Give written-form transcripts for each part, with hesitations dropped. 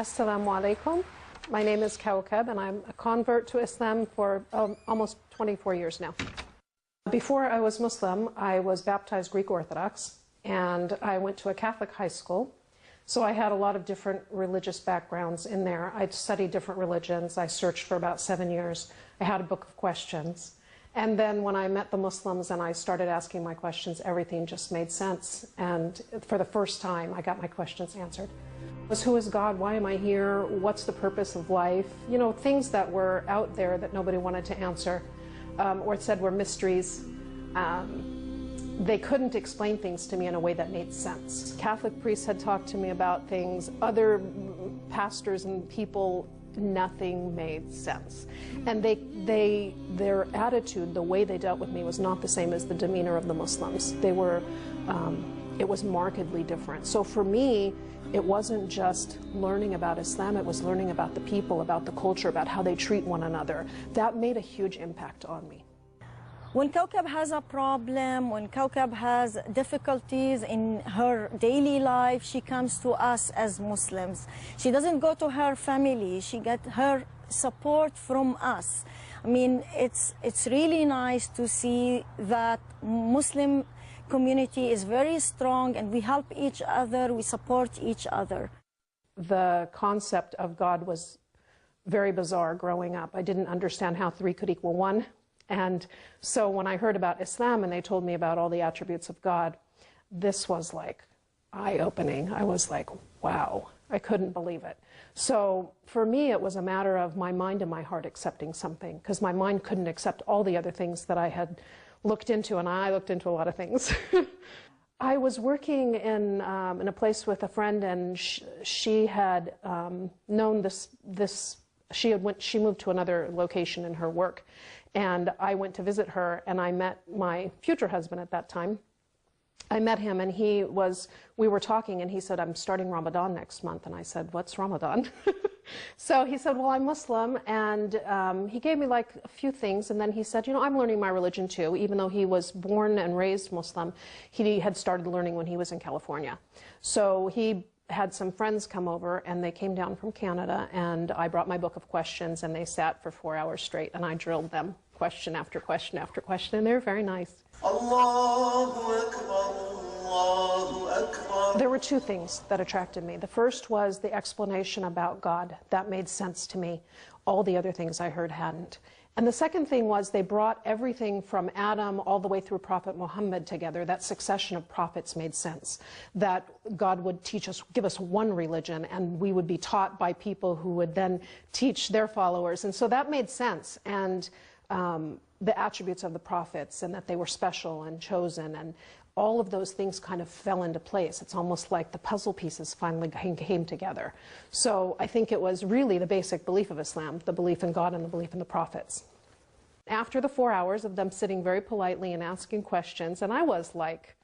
Assalamu alaikum. My name is Kawakb and I'm a convert to Islam for almost 24 years now. Before I was Muslim, I was baptized Greek Orthodox and I went to a Catholic high school. So I had a lot of different religious backgrounds in there. I'd studied different religions. I searched for about 7 years. I had a book of questions. And then when I met the Muslims and I started asking my questions, everything just made sense. And for the first time, I got my questions answered. Who is God? Why am I here? What's the purpose of life? You know, things that were out there that nobody wanted to answer, or it said were mysteries. They couldn't explain things to me in a way that made sense. Catholic priests had talked to me about things, other pastors and people, nothing made sense. And their attitude, the way they dealt with me was not the same as the demeanor of the Muslims. They were, it was markedly different. So for me, it wasn't just learning about Islam, it was learning about the people, about the culture, about how they treat one another. That made a huge impact on me. When Kawakb has a problem, when Kawakb has difficulties in her daily life, she comes to us as Muslims. She doesn't go to her family, she gets her support from us. I mean, it's really nice to see that Muslim community is very strong and we help each other, we support each other. The concept of God was very bizarre growing up. I didn't understand how 3 could equal 1. And so when I heard about Islam and they told me about all the attributes of God, this was like eye-opening. I was like, wow, I couldn't believe it. So for me, it was a matter of my mind and my heart accepting something, because my mind couldn't accept all the other things that I had looked into, and I looked into a lot of things. I was working in a place with a friend, and she had known she moved to another location in her work. And I went to visit her, and I met my future husband at that time. I met him, and we were talking, and he said, I'm starting Ramadan next month. And I said, what's Ramadan? So he said, well, I'm Muslim. And he gave me like a few things. And then he said, you know, I'm learning my religion too. Even though he was born and raised Muslim, he had started learning when he was in California. So he had some friends come over, and they came down from Canada, and I brought my book of questions, and they sat for 4 hours straight, and I drilled them question after question after question, and they were very nice. Allahu Akbar, Allahu Akbar. There were 2 things that attracted me. The first was the explanation about God. That made sense to me. All the other things I heard hadn't. And the second thing was they brought everything from Adam all the way through Prophet Muhammad together. That succession of prophets made sense. That God would teach us, give us one religion, and we would be taught by people who would then teach their followers. And so that made sense. And the attributes of the prophets, and that they were special and chosen, and all of those things kind of fell into place. It's almost like the puzzle pieces finally came together. So I think it was really the basic belief of Islam, the belief in God and the belief in the prophets. After the 4 hours of them sitting very politely and asking questions, and I was like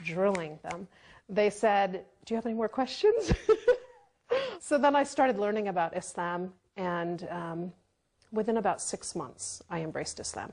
drilling them, they said, do you have any more questions? So then I started learning about Islam, and within about 6 months, I embraced Islam.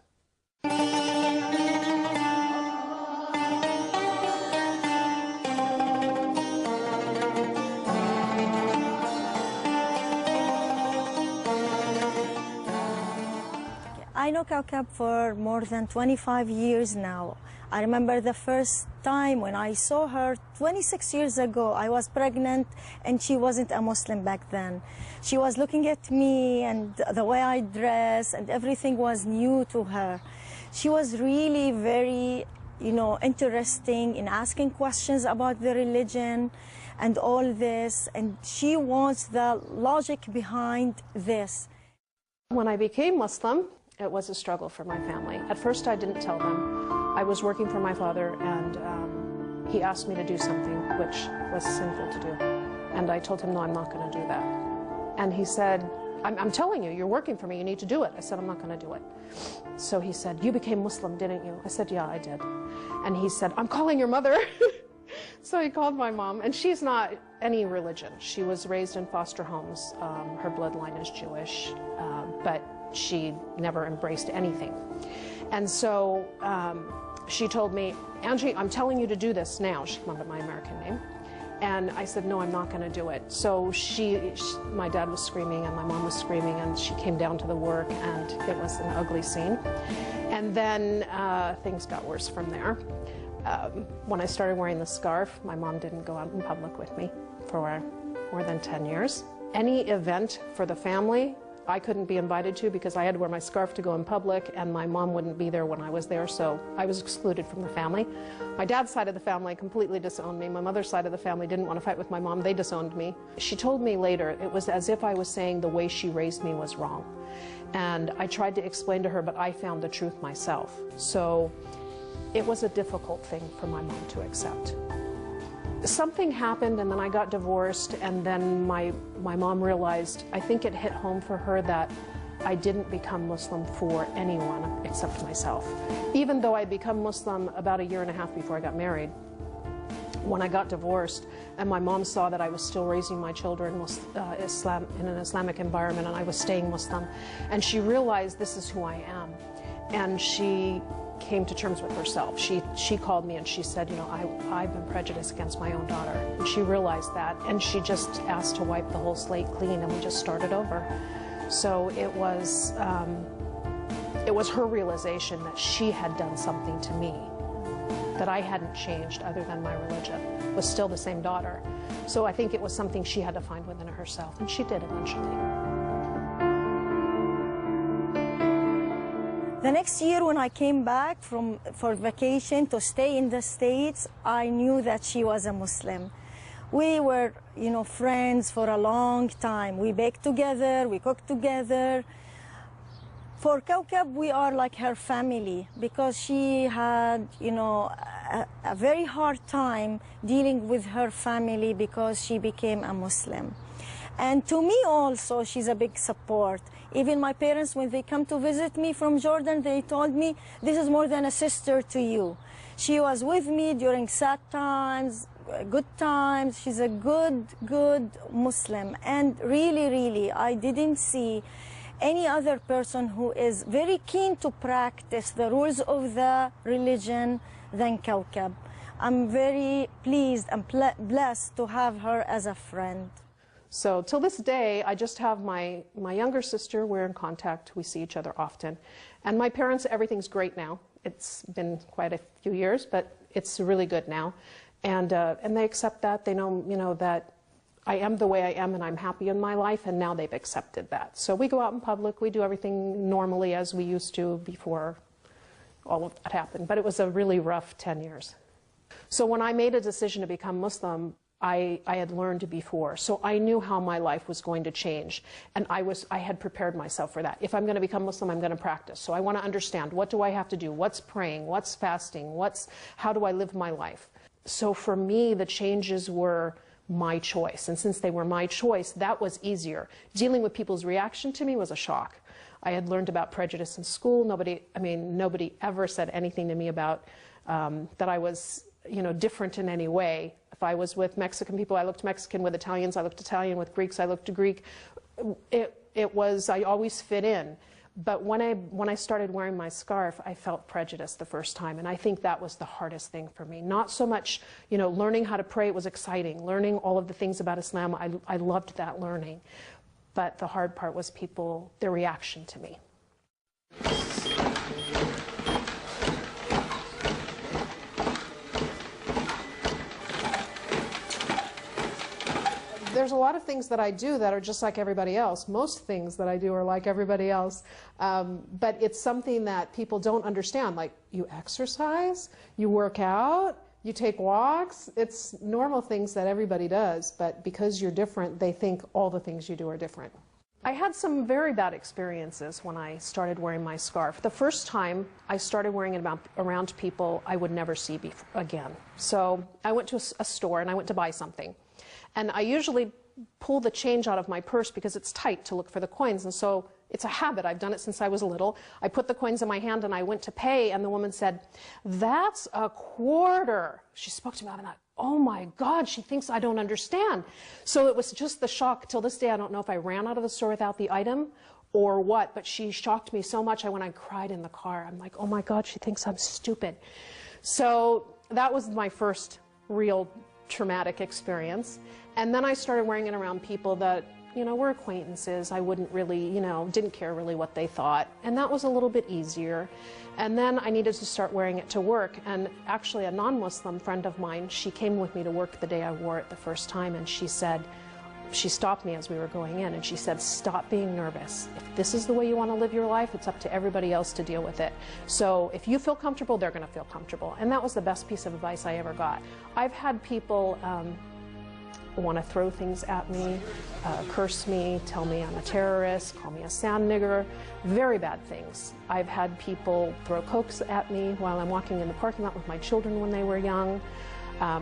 I know Kawakb for more than 25 years now. I remember the first time when I saw her 26 years ago. I was pregnant and she wasn't a Muslim back then. She was looking at me and the way I dress, and everything was new to her. She was really very, interesting in asking questions about the religion and all this, and she wants the logic behind this. When I became Muslim, it was a struggle for my family. At first I didn't tell them. I was working for my father, and he asked me to do something which was sinful to do. And I told him, no, I'm not going to do that. And he said, I'm telling you, you're working for me, you need to do it. I said, I'm not going to do it. So he said, you became Muslim, didn't you? I said, yeah, I did. And he said, I'm calling your mother. So he called my mom, and she's not any religion. She was raised in foster homes. Her bloodline is Jewish, but she never embraced anything. And so she told me, Angie, I'm telling you to do this now. She came up with my American name. And I said, no, I'm not going to do it. So my dad was screaming and my mom was screaming, and she came down to the work, and it was an ugly scene. And then things got worse from there. When I started wearing the scarf, my mom didn't go out in public with me for more than 10 years. Any event for the family, I couldn't be invited to because I had to wear my scarf to go in public, and my mom wouldn't be there when I was there, so I was excluded from the family. My dad's side of the family completely disowned me. My mother's side of the family didn't want to fight with my mom. They disowned me. She told me later it was as if I was saying the way she raised me was wrong. And I tried to explain to her, but I found the truth myself. So it was a difficult thing for my mom to accept. Something happened, and then I got divorced, and then my mom realized, I think it hit home for her that I didn't become Muslim for anyone except myself. Even though I'd become Muslim about 1.5 years before I got married, when I got divorced, and my mom saw that I was still raising my children in an Islamic environment, and I was staying Muslim, and she realized this is who I am, and she came to terms with herself. She called me and she said, you know, I've been prejudiced against my own daughter. And she realized that, and she just asked to wipe the whole slate clean, and we just started over. So it was her realization that she had done something to me, that I hadn't changed other than my religion, was still the same daughter. So I think it was something she had to find within herself, and she did eventually. The next year when I came back for vacation to stay in the States, I knew that she was a Muslim. We were, you know, friends for a long time. We baked together, we cooked together. For Kawakb, we are like her family because she had, you know, a very hard time dealing with her family because she became a Muslim. And to me also, she's a big support. Even my parents, when they come to visit me from Jordan, they told me, this is more than a sister to you. She was with me during sad times, good times. She's a good Muslim. And really, really, I didn't see any other person who is very keen to practice the rules of the religion than Kawakb. I'm very pleased and blessed to have her as a friend. So till this day, I just have my younger sister. We're in contact. We see each other often. And my parents, everything's great now. It's been quite a few years, but it's really good now. And they accept that. They know, you know, that I am the way I am and I'm happy in my life, and now they've accepted that. So we go out in public. We do everything normally as we used to before all of that happened. But it was a really rough 10 years. So when I made a decision to become Muslim, I had learned before, so I knew how my life was going to change, and I had prepared myself for that. If I'm going to become Muslim, I'm going to practice. So I want to understand, what do I have to do? What's praying? What's fasting? How do I live my life? So for me, the changes were my choice, and since they were my choice, that was easier. Dealing with people's reaction to me was a shock. I had learned about prejudice in school. Nobody ever said anything to me about that I was, you know, different in any way. If I was with Mexican people, I looked Mexican. With Italians, I looked Italian. With Greeks, I looked Greek. I always fit in. But when I started wearing my scarf, I felt prejudice the first time, and I think that was the hardest thing for me. Not so much, you know, learning how to pray was exciting. Learning all of the things about Islam, I loved that learning. But the hard part was their reaction to me. There's a lot of things that I do that are just like everybody else. Most things that I do are like everybody else. But it's something that people don't understand. Like, you exercise, you work out, you take walks. It's normal things that everybody does. But because you're different, they think all the things you do are different. I had some very bad experiences when I started wearing my scarf. The first time I started wearing it around people I would never see again. So I went to a store and I went to buy something. And I usually pull the change out of my purse because it's tight to look for the coins. And so it's a habit. I've done it since I was little. I put the coins in my hand and I went to pay, and the woman said, "That's a quarter." She spoke to me, and I thought, oh my God, she thinks I don't understand. So it was just the shock. Till this day, I don't know if I ran out of the store without the item or what, but she shocked me so much. I cried in the car. I'm like, oh my God, she thinks I'm stupid. So that was my first real traumatic experience. And then I started wearing it around people that, you know, were acquaintances. I wouldn't really, you know, didn't care really what they thought. And that was a little bit easier. And then I needed to start wearing it to work. And actually a non-Muslim friend of mine, she came with me to work the day I wore it the first time, and she said, she stopped me as we were going in, and she said, stop being nervous. If this is the way you want to live your life, it's up to everybody else to deal with it. So if you feel comfortable, they're going to feel comfortable. And that was the best piece of advice I ever got. I've had people want to throw things at me, curse me, tell me I'm a terrorist, call me a sand nigger, very bad things. I've had people throw cokes at me while I'm walking in the parking lot with my children when they were young.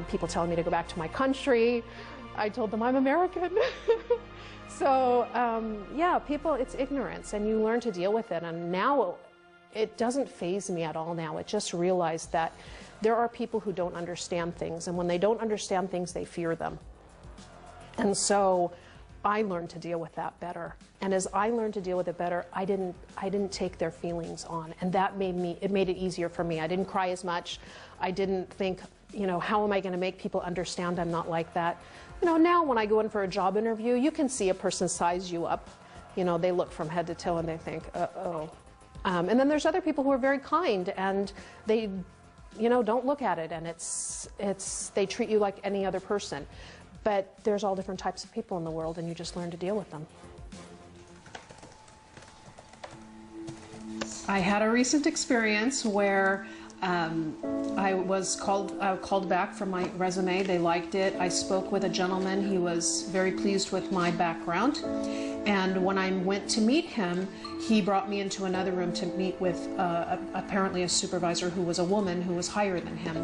People telling me to go back to my country. I told them I'm American. So yeah, people, it's ignorance, and you learn to deal with it. And now it doesn't faze me at all now. It just realized that there are people who don't understand things, and when they don't understand things, they fear them. And so I learned to deal with that better. And as I learned to deal with it better, I didn't take their feelings on. And that made it easier for me. I didn't cry as much. I didn't think, you know, how am I going to make people understand I'm not like that? You know, now when I go in for a job interview, you can see a person size you up. You know, they look from head to toe and they think, uh-oh. And then there's other people who are very kind, and they, you know, don't look at it, and they treat you like any other person. But there's all different types of people in the world, and you just learn to deal with them. I had a recent experience where I was called back from my resume. They liked it. I spoke with a gentleman. He was very pleased with my background. And when I went to meet him, he brought me into another room to meet with apparently a supervisor who was a woman who was higher than him.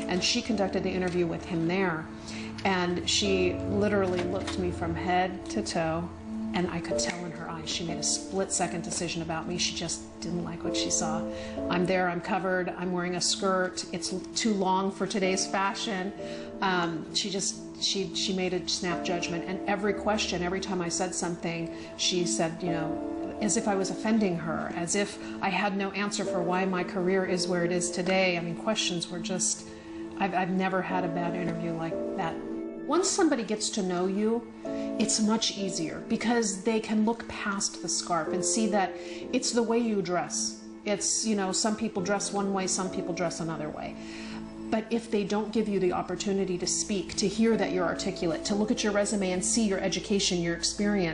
And she conducted the interview with him there. And she literally looked me from head to toe, and I could tell in her eyes she made a split-second decision about me. She just didn't like what she saw. I'm there, I'm covered, I'm wearing a skirt, it's too long for today's fashion. She made a snap judgment, and every question, every time I said something, she said, you know, as if I was offending her, as if I had no answer for why my career is where it is today. I mean, questions were just, I've never had a bad interview like that. Once somebody gets to know you, it's much easier because they can look past the scarf and see that it's the way you dress. It's, you know, some people dress one way, some people dress another way. But if they don't give you the opportunity to speak, to hear that you're articulate, to look at your resume and see your education, your experience,